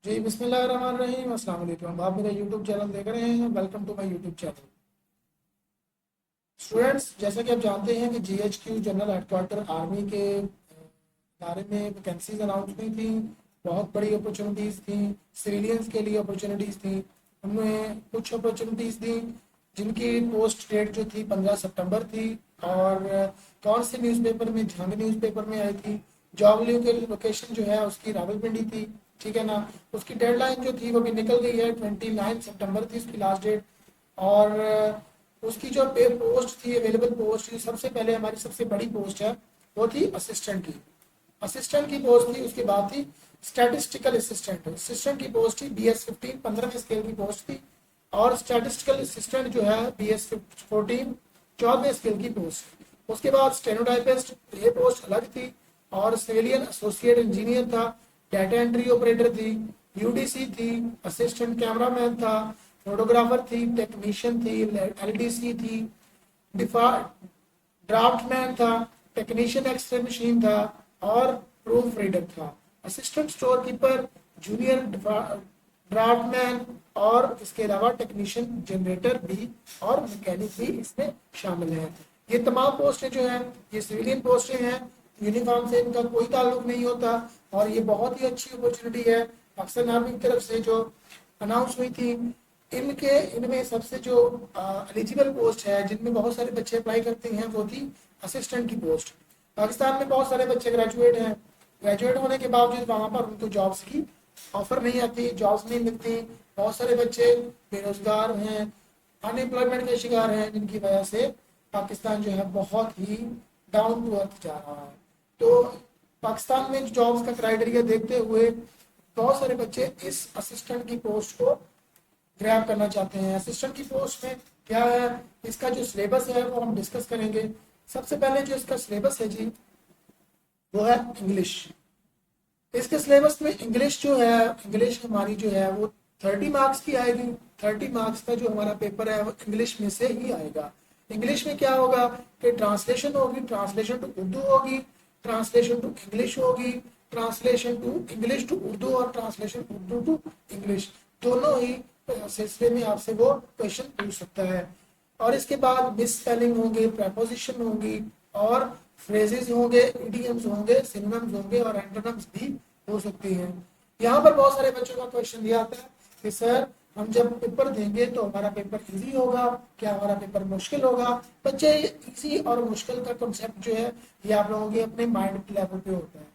जी बिस्मिल्लाहिर्रहमानिर्रहीम। अस्सलाम वालेकुम। आप मेरा यूट्यूब चैनल देख रहे हैं। Welcome to my YouTube channel. Students, जैसा कि आप जानते हैं कि जीएचक्यू जनरल हेडक्वार्टर आर्मी के बारे में वैकेंसीज अनाउंस हुई थी। बहुत बड़ी अपॉर्चुनिटीज़ थी, सिविलियंस के लिए अपॉर्चुनिटीज़ थी। उनमें कुछ अपॉर्चुनिटीज़ थी जिनकी पोस्ट डेट जो थी 15 सितंबर थी। और कौन से न्यूज़पेपर में? झंग न्यूज़पेपर में आई थी। जॉब न्यू के लोकेशन जो है उसकी रावलपिंडी थी, ठीक है ना। उसकी डेडलाइन जो थी वो भी निकल गई है, 29 सितंबर थी उसकी लास्ट डेट। और उसकी जो पे पोस्ट थी, अवेलेबल पोस्ट थी, सबसे पहले हमारी सबसे बड़ी पोस्ट है वो थी असिस्टेंट की। असिस्टेंट की पोस्ट थी, उसके बाद थी स्टैटिस्टिकल असिस्टेंट। असिस्टेंट की पोस्ट थी BS 15 15वें स्केल की पोस्ट थी। और स्टैटिस्टिकल असिस्टेंट जो है BS 14 14वें स्केल की पोस्ट। उसके बाद स्टेनोटाइपिस्ट, ये पोस्ट अलग थी। और सिविलियन एसोसिएट इंजीनियर था, डाटा एंट्री ऑपरेटर थी, यूडीसी थी, असिस्टेंट कैमरामैन था, फोटोग्राफर थी, टेक्नीशियन थी, एलडीसी थी, ड्राफ्टमैन था, टेक्नीशियन एक्सरे मशीन था और प्रूफ रीडर था। Assistant store keeper, junior draughtsman और इसके अलावा टेक्नीशियन जनरेटर भी और मैकेनिक भी इसमें शामिल है। ये तमाम पोस्टें जो हैं ये सिविलियन पोस्टें हैं। यूनिफॉर्म से इनका कोई ताल्लुक नहीं होता और ये बहुत ही अच्छी अपॉर्चुनिटी है पाकिस्तान आर्मी की तरफ से जो अनाउंस हुई थी। इनमें सबसे जो एलिजिबल पोस्ट है जिनमें बहुत सारे बच्चे अप्लाई करते हैं वो थी असिस्टेंट की पोस्ट। पाकिस्तान में बहुत सारे बच्चे ग्रेजुएट हैं। ग्रेजुएट होने के बावजूद वहाँ पर उनको जॉब्स की ऑफर नहीं आती, जॉब्स नहीं मिलती। बहुत सारे बच्चे बेरोजगार हैं, अनएम्प्लॉयमेंट के शिकार हैं, जिनकी वजह से पाकिस्तान जो है बहुत ही डाउन टू अर्थ जा रहा है। तो पाकिस्तान में जॉब्स का क्राइटेरिया देखते हुए बहुत सारे बच्चे इस असिस्टेंट की पोस्ट को ग्रैब करना चाहते हैं। असिस्टेंट की पोस्ट में क्या है, इसका जो सिलेबस है वो हम डिस्कस करेंगे। सबसे पहले जो इसका सिलेबस है जी वो है इंग्लिश। इसके सिलेबस में इंग्लिश जो है, इंग्लिश हमारी जो है वो 30 मार्क्स की आएगी। 30 मार्क्स का जो हमारा पेपर है वो इंग्लिश में से ही आएगा। इंग्लिश में क्या होगा कि ट्रांसलेशन होगी, ट्रांसलेशन टू उर्दू होगी, ट्रांसलेशन टू इंग्लिश होगी, translation to English to Urdu और ट्रांसलेशन उर्दू टू इंग्लिश। दोनों ही सिलसिले में आपसे वो क्वेश्चन पूछ सकता है। और इसके बाद मिस स्पेलिंग होंगे, प्रपोजिशन होंगी और फ्रेजेस होंगे, इडियम्स होंगे, सिनोनिम्स होंगे और एंटोनिम्स भी हो सकती हैं। यहाँ पर बहुत सारे बच्चों का क्वेश्चन दिया आता है कि सर हम जब पेपर देंगे तो हमारा पेपर इजी होगा, क्या हमारा पेपर मुश्किल होगा? बच्चे, इजी और मुश्किल का कॉन्सेप्ट जो है ये आप लोगों के अपने माइंड लेवल पे होता है।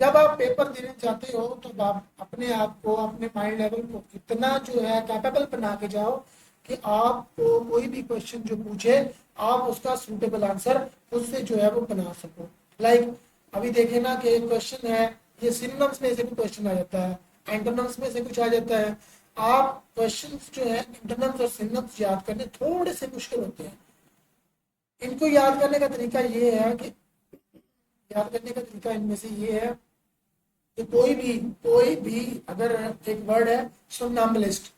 जब आप पेपर देने जाते हो तो आप अपने आप को, अपने माइंड लेवल को इतना जो है कैपेबल बना के जाओ कि आपको कोई भी क्वेश्चन जो पूछे आप उसका सूटेबल आंसर उससे जो है वो बना सको। लाइक अभी देखे ना कि एक क्वेश्चन है, ये सिनोनिम्स में से भी क्वेश्चन आ जाता है, एंटोनिम्स में से कुछ आ जाता है। आप क्वेश्चन जो है एंटोनिम्स और सिनोनिम्स याद करने थोड़े से मुश्किल होते हैं। इनको याद करने का तरीका ये है कि याद करने का तरीका इनमें से ये है कि कोई भी अगर एक वर्ड है सोमनाम्बलिस्ट।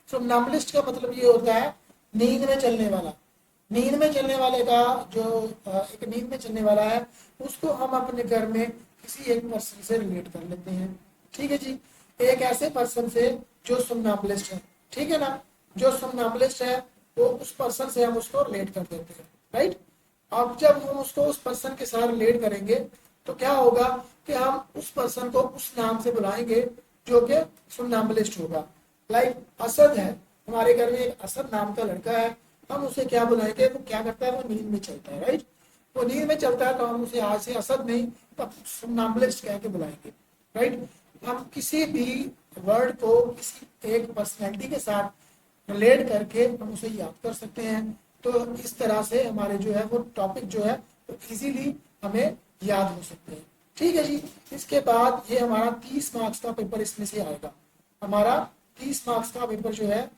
सोमनाम्बलिस्ट का मतलब ये होता है नींद में चलने वाला। नींद में चलने वाले का जो एक नींद में चलने वाला है उसको हम अपने घर में किसी एक पर्सन से रिलेट कर लेते हैं। ठीक है जी, एक ऐसे पर्सन से जो सोमनाम्बलिस्ट है, ठीक है ना। जो सोमनाम्बलिस्ट है वो उस पर्सन से हम उसको रिलेट कर देते हैं, राइट। अब जब हम उसको उस पर्सन के साथ रिलेट करेंगे तो क्या होगा कि हम उस पर्सन को उस नाम से बुलाएंगे जो कि सोमनाम्बलिस्ट होगा। लाइक असद है, हमारे घर में एक असद नाम का लड़का है, हम उसे क्या बुलाएंगे? वो क्या करता है? वो नींद में चलता है, राइट। वो नींद में चलता है तो हम उसे आज से असद नहीं तब सोमनाम्बलिस्ट कह के बुलाएंगे, राइट। हम किसी भी वर्ड को किसी एक पर्सनैलिटी के साथ रिलेट करके हम उसे याद कर सकते हैं। तो इस तरह से हमारे जो है वो टॉपिक जो है वो इजीली हमें याद हो सकते हैं। ठीक है जी, इसके बाद ये हमारा 30 मार्क्स का पेपर इसमें से आएगा। हमारा 30 मार्क्स का पेपर जो है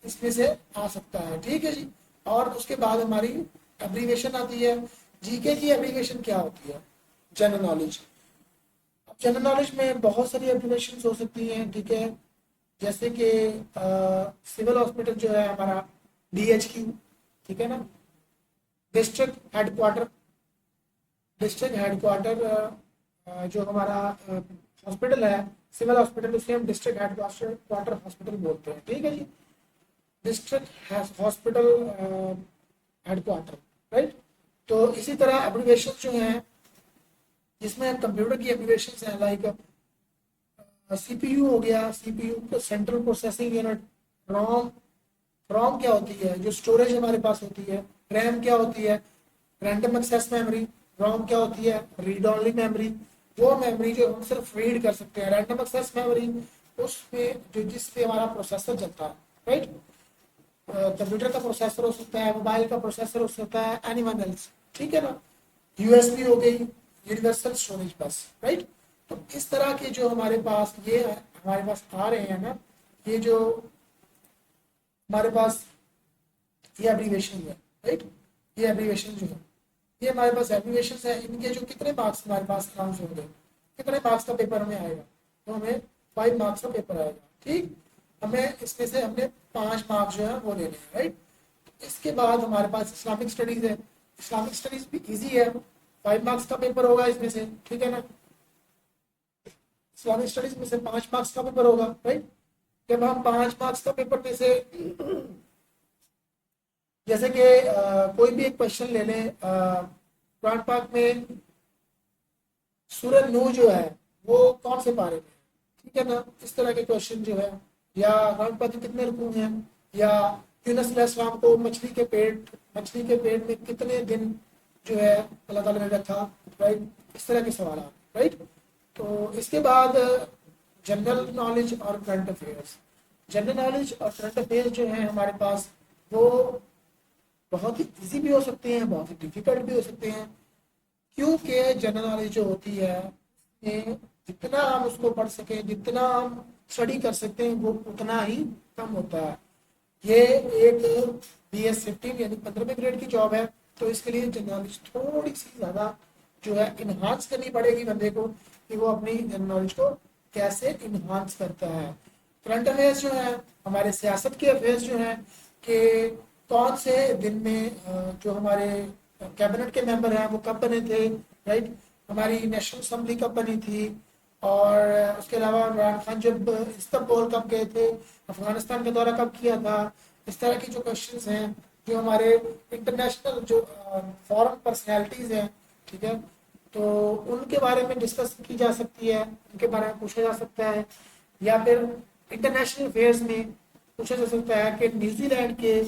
इसमें से आ सकता है, ठीक है जी। और उसके बाद हमारी एब्रीवेशन आती है। जीके की एब्रीवेशन क्या होती है? General knowledge. अब जनरल नॉलेज में बहुत सारी एब्रीवेशन हो सकती हैं, ठीक है। जैसे कि सिविल हॉस्पिटल जो है हमारा DHQ, ठीक है ना। डिस्ट्रिक्ट हेडक्वार्टर, डिस्ट्रिक्ट हेडक्वार्टर जो हमारा हॉस्पिटल है सिविल हॉस्पिटल उसे हम डिस्ट्रिक्ट हेडक्वार्टर हॉस्पिटल बोलते हैं, ठीक है जी, डिस्ट्रिक्ट हॉस्पिटल हेडक्वार्टर, राइट। तो इसी तरह एब्रिविएशन जो है, जिसमें कंप्यूटर की एब्रिविएशन है, लाइक सीपीयू हो गया, सीपीयू सेंट्रल प्रोसेसिंग यूनिट, रोम, रोम क्या होती है, जो स्टोरेज हमारे पास होती है, रैम क्या होती है, रैंडम एक्सेस मेमोरी, रोम क्या होती है, रीड ओनली मेमोरी, वो मेमोरी जो हम सिर्फ रीड कर सकते हैं, रैंडम एक्सेस मेमोरी उसमें जो जिस पे हमारा प्रोसेसर चलता है, राइट। कंप्यूटर का प्रोसेसर हो सकता है, मोबाइल का प्रोसेसर हो सकता है, एनीवन एल्स, ठीक है ना। यूएसबी हो गई, यूनिवर्सल स्टोरेज बस, राइट। तो इस तरह के जो हमारे पास ये हमारे पास आ रहे हैं ना, ये जो हमारे पास ये एब्रीवेशन है, राइट, ये एब्रीवेशन जो है, ये हमारे पास एब्रीवेशन है, इनके जो कितने मार्क्स हमारे पास अनाउंस होंगे, कितने मार्क्स का पेपर हमें आएगा, तो हमें 5 मार्क्स का पेपर आएगा, ठीक। हमें इसमें से हमने 5 मार्क्स जो है वो लेने हैं, राइट। इसके बाद हमारे पास इस्लामिक स्टडीज है, इस्लामिक स्टडीज भी इजी है, 5 मार्क्स का पेपर होगा इसमें से, ठीक है ना। इस्लामिक स्टडीज में से 5 मार्क्स का पेपर होगा, राइट। जब हम 5 मार्क्स का पेपर में से जैसे कि कोई भी एक क्वेश्चन ले लें, कुरान पाक में सूरह नूह जो है वो कौन से पारे में है, ठीक है ना, इस तरह के क्वेश्चन जो है, या कुरान पाक के कितने रुकू हैं, या यूनुस अलैहिस्सलाम को मछली के पेट में कितने दिन जो है अल्लाह ताला ने रखा, राइट, इस तरह के सवाल, राइट। तो इसके बाद जनरल नॉलेज और करंट अफेयर्स, जनरल नॉलेज और करंट अफेयर्स जो है हमारे पास वो बहुत ही इजी भी हो सकते हैं, बहुत ही डिफिकल्ट भी हो सकते हैं, क्योंकि जनरल नॉलेज जो होती है ये जितना हम उसको पढ़ सकें, जितना हम स्टडी कर सकते हैं वो उतना ही कम होता है। ये एक BS15 यानी 15वें ग्रेड की जॉब है, तो इसके लिए जनरल नॉलेज थोड़ी सी ज़्यादा जो है इन्हांस करनी पड़ेगी बंदे को, कि वो अपनी जनरल नॉलेज को कैसे इन्हांस करता है। करंट अफेयर्स जो है, हमारे सियासत के अफेयर्स जो हैं, कि कौन से दिन में जो हमारे कैबिनेट के मेंबर हैं वो कब बने थे, राइट, हमारी नेशनल असेंबली कब बनी थी, और उसके अलावा इमरान खान जब इस्तांबुल कब गए थे, अफगानिस्तान का दौरा कब किया था, इस तरह की जो क्वेश्चंस हैं, जो हमारे इंटरनेशनल जो फॉरेन पर्सनैलिटीज़ हैं, ठीक है, तो उनके बारे में डिस्कस की जा सकती है, उनके बारे में पूछा जा सकता है, या फिर इंटरनेशनल अफेयर्स में पूछा जा सकता है कि न्यूजीलैंड के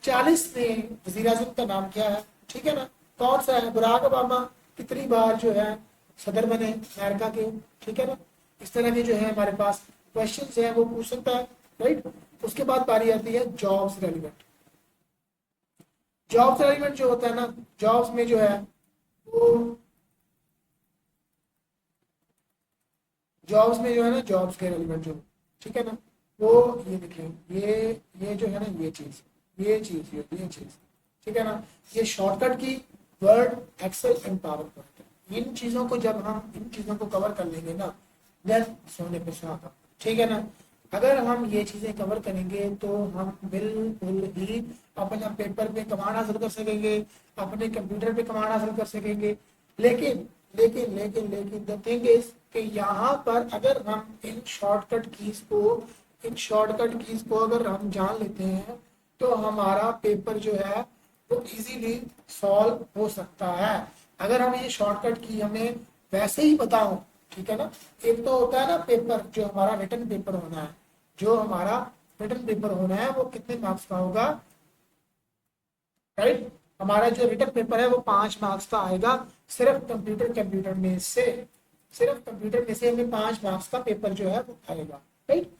40वें वज़ीर आज़म का नाम क्या है, ठीक है ना, कौन सा है, बराक ओबामा कितनी बार जो है सदर बने अमेरिका के, ठीक है ना। इस तरह के जो है हमारे पास क्वेश्चंस हैं वो पूछ सकता है, राइट। उसके बाद बारी आती है जॉब्स रेलिवेंट। जॉब्स रेलिवेंट जो होता है ना, जॉब्स में जो है वो जॉब्स में जो है ना, जॉब्स के रेलिवेंट जो, ठीक है ना, वो ये देखिए, ये जो है ना, ये चीज, ठीक है ना, ये शॉर्टकट की Word, Excel and PowerPoint, इन चीजों को जब हम इन चीजों को कवर कर लेंगे ना, देन सोने पे सुहागा, ठीक है ना। अगर हम ये चीजें कवर करेंगे तो हम बिल्कुल ही अपना पेपर पे कमांड हासिल कर सकेंगे, अपने कंप्यूटर पे कमांड हासिल कर सकेंगे। लेकिन लेकिन लेकिन लेकिन द थिंग इज कि यहाँ पर अगर हम इन शॉर्टकट कीज को अगर हम जान लेते हैं तो हमारा पेपर जो है वो इजीली सॉल्व हो सकता है। अगर हम ये शॉर्टकट की हमें वैसे ही पता हो, ठीक है ना। एक तो होता है ना पेपर, जो हमारा रिटन पेपर होना है, वो कितने मार्क्स का होगा, राइट। हमारा जो रिटन पेपर है वो 5 मार्क्स का आएगा, सिर्फ कंप्यूटर में से हमें 5 मार्क्स का पेपर जो है वो आएगा, राइट।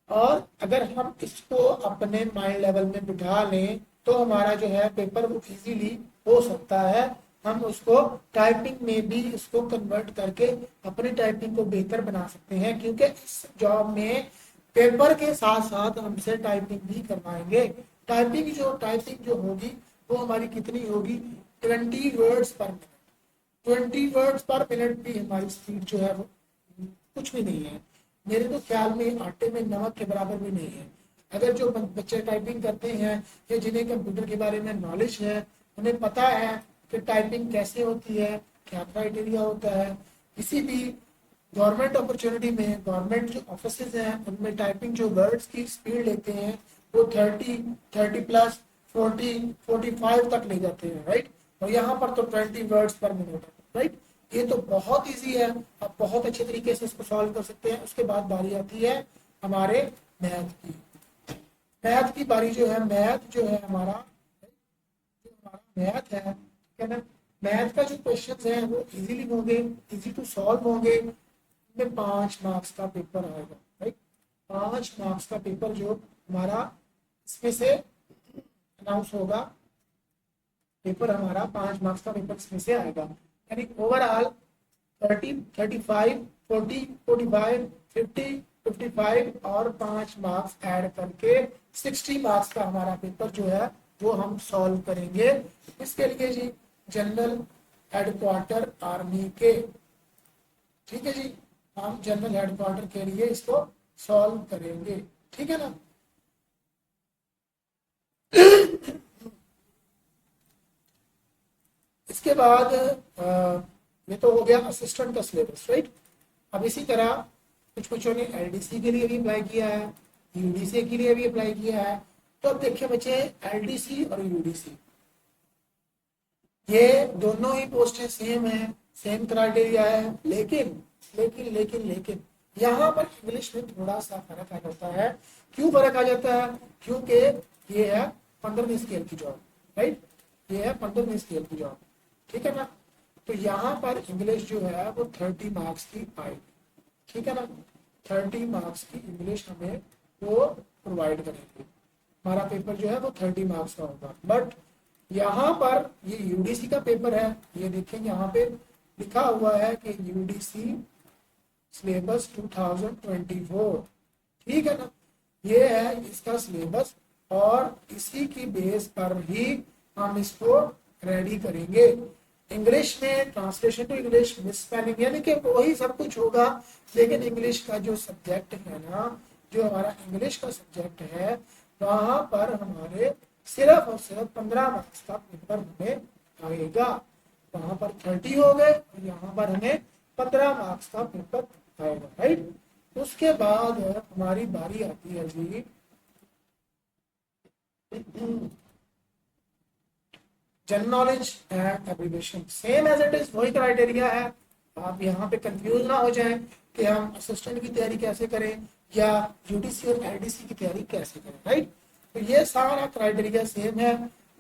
और अगर हम इसको अपने माइंड लेवल में बिठा लें तो हमारा जो है पेपर वो इजीली हो सकता है। हम उसको टाइपिंग में भी इसको कन्वर्ट करके अपनी टाइपिंग को बेहतर बना सकते हैं, क्योंकि इस जॉब में पेपर के साथ साथ हमसे टाइपिंग भी करवाएंगे। टाइपिंग जो होगी वो हमारी कितनी होगी, 20 वर्ड्स पर मिनट। 20 वर्ड्स पर मिनट भी हमारी स्पीड जो है वो कुछ भी नहीं है, मेरे तो ख्याल में आटे में नमक के बराबर भी नहीं है। अगर जो बच्चे टाइपिंग करते हैं या जिन्हें कंप्यूटर के बारे में नॉलेज है, उन्हें पता है कि टाइपिंग कैसे होती है, क्या क्राइटेरिया होता है, किसी भी गवर्नमेंट अपॉर्चुनिटी में गवर्नमेंट जो ऑफिसेज हैं उनमें टाइपिंग जो वर्ड्स की स्पीड लेते हैं वो 30 प्लस 45 तक ले जाते हैं, राइट। और यहाँ पर तो 20 वर्ड्स पर मिनट, राइट। ये तो बहुत इजी है, आप बहुत अच्छे तरीके से इसको सॉल्व कर सकते हैं। उसके बाद बारी आती है हमारे मैथ की। मैथ की बारी जो है, मैथ जो है हमारा मैथ है, ठीक है ना। मैथ का जो क्वेश्चन है वो इजीली होंगे, इजी टू सॉल्व होंगे। में 5 मार्क्स का पेपर आएगा, राइट। 5 मार्क्स का पेपर जो हमारा इसमें से अनाउंस होगा, पेपर हमारा 5 मार्क्स का पेपर इसमें से आएगा। यानी ओवरऑल 30, 35, 40, 45, 50, 55 और 5 मार्क्स ऐड करके 60 मार्क्स का हमारा पेपर जो है वो हम सॉल्व करेंगे। इसके लिए जी जनरल हेडक्वार्टर आर्मी के, ठीक है जी, हम जनरल हेडक्वार्टर के लिए इसको सॉल्व करेंगे, ठीक है ना। इसके बाद ये तो हो गया असिस्टेंट का सिलेबस, राइट। अब इसी तरह कुछ बच्चों ने एलडीसी के लिए भी अप्लाई किया है, यूडीसी के लिए भी अप्लाई किया है। तो अब देखिए बच्चे, एलडीसी और यूडीसी ये दोनों ही पोस्टें सेम है, सेम क्राइटेरिया है, लेकिन लेकिन लेकिन लेकिन यहाँ पर इंग्लिश में थोड़ा सा फर्क आ जाता है। क्यों फर्क आ जाता है? क्योंकि ये है 15वीं स्केल की जॉब, राइट। ये है 15वीं स्केल की जॉब, ठीक है ना। तो यहाँ पर इंग्लिश जो है वो 30 मार्क्स की आएगी, ठीक है ना। 30 मार्क्स की इंग्लिश हमें वो प्रोवाइड करेंगे। हमारा पेपर जो है वो 30 मार्क्स का होगा। बट यहाँ पर ये यूडीसी का पेपर है, ये देखेंगे यहाँ पे लिखा हुआ है कि यूडीसी सिलेबस 2024, ठीक है ना। ये है इसका सिलेबस और इसी की बेस पर ही हम इसको रेडी करेंगे। इंग्लिश में translation to English, miss spelling, यानी कि वही सब कुछ होगा, लेकिन इंग्लिश का जो सब्जेक्ट है ना, जो हमारा इंग्लिश का सब्जेक्ट है, वहां पर हमारे सिर्फ और सिर्फ 15 मार्क्स का पेपर हमें आएगा। वहां पर 30 हो गए और यहाँ पर हमें 15 मार्क्स का पेपर आएगा, राइट। उसके बाद हमारी बारी आती है जी general knowledge and abbreviation. Same as it is वही क्राइटेरिया है। आप यहाँ पे कंफ्यूज ना हो जाएं कि हम असिस्टेंट की तैयारी कैसे करें या यूडीसी और एलडीसी की तैयारी कैसे करें, राइट। तो ये सारा क्राइटेरिया सेम है।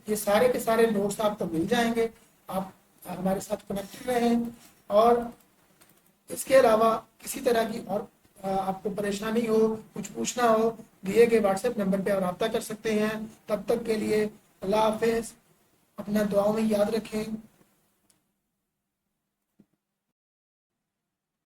ये सारे के सारे नोट्स आपको मिल जाएंगे। आप हमारे साथ कनेक्टेड रहें और इसके अलावा किसी तरह की और आपको परेशानी हो, कुछ पूछना हो, दिए गए व्हाट्सएप नंबर पे आप रब्ता कर सकते हैं। तब तक के लिए अल्लाह हाफिज, अपना दुआओं में याद रखें।